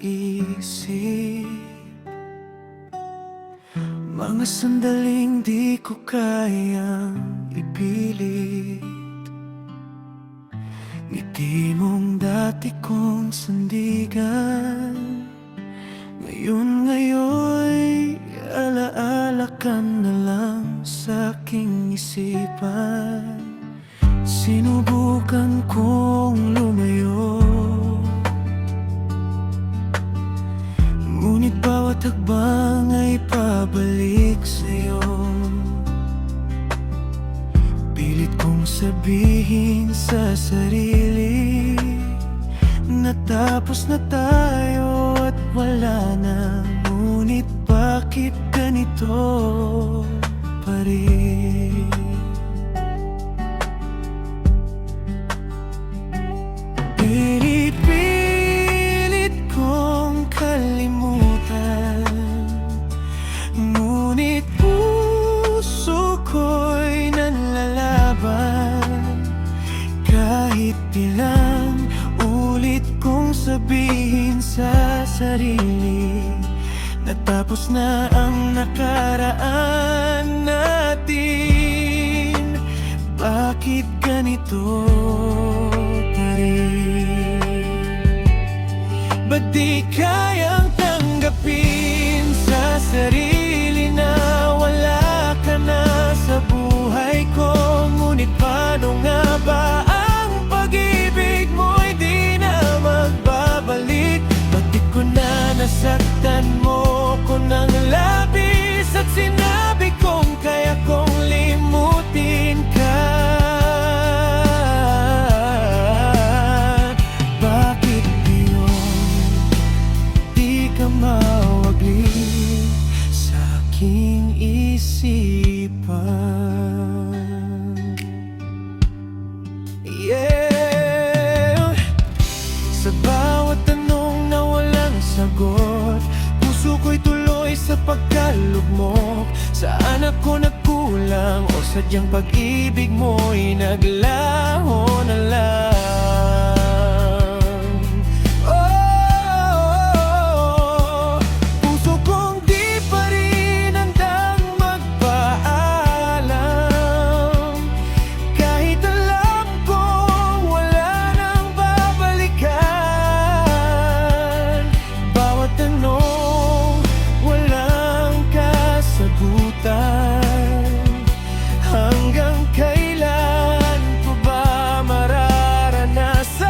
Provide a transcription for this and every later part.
naisip, mga sandaling di ko kayang ipilit. Ngiti mong dati kong sandigan, ngayon'y alaala ka na lang sa aking isipan. Sinubukan kong lumayo, ngunit bawat hakbang ay pabalik sa'yo. Pilit kong sabihin sa sarili, natapos na tayo at wala na. Ngunit bakit ganito pa rin? Pinipilit kong kalimutan, ngunit puso ko'y nanlalaban. Kahit ilang ulit kong sabihin sa sarili, natapos na ang nakaraan natin. Bakit ganito pa rin? Ba't di kayang tanggapin sa sarili na wala ka na sa buhay ko? Ngunit paano nga ba ang pag-ibig mo'y di na magbabalik? Bakit ko na nasaktan mo ko ng labis at sinabi kong kaya kong limutin ka? Bakit ngayon di ka mawagli sa aking isipan? Yeah. Sa bawat tanong na walang sagot, puso ko'y tuloy sa pagkalugmok. Saan ako nagkulang o sadyang pag-ibig mo'y naglaho na lang? Oh, puso kong di pa rin handang magpaalam, kahit alam kong wala nang babalikan. Bawat tanong walang kasagutan. Hanggang kailan ko ba mararanasan?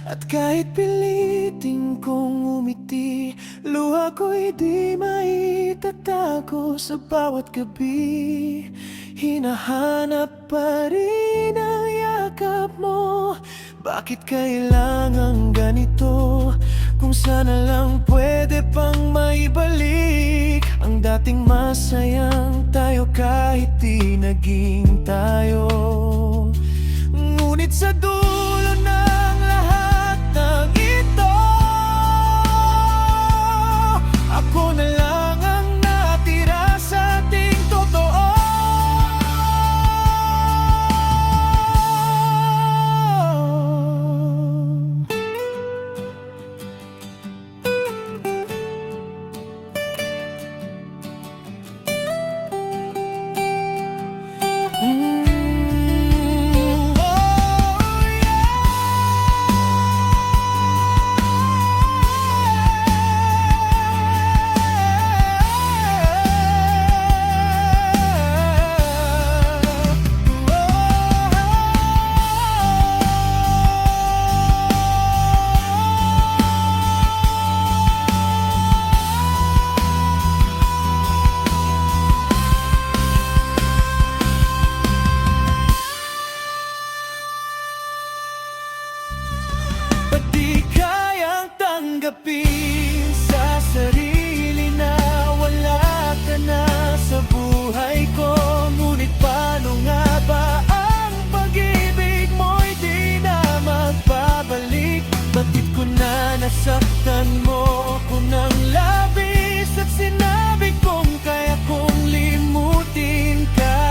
At kahit pilitin kong umiti, luha ko'y di maitatago. Sa bawat gabi, hinahanap pa rin ang yakap mo. Bakit kailangan ganito? Kung sana lang pwede pang maibalik ang dating masayang tayo, kahit di naging tayo. Ngunit sa dulo ng lahat ng ito, ako na lang ang natira sa ating totoo. Tanggapin sa sarili na wala ka na sa buhay ko. Ngunit paano nga ba ang pag-ibig mo'y di na magbabalik? Bakit ko na nasaktan mo ko ng labis at sinabi kong kaya kong limutin ka?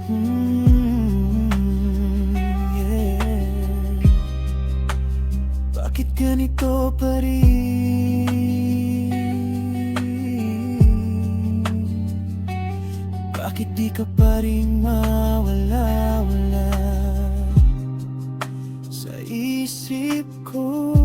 Yeah. Bakit ganito pa rin? Bakit di ka pa rin mawala-wala sa isip ko?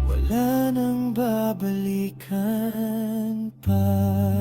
Wala nang babalikan pa.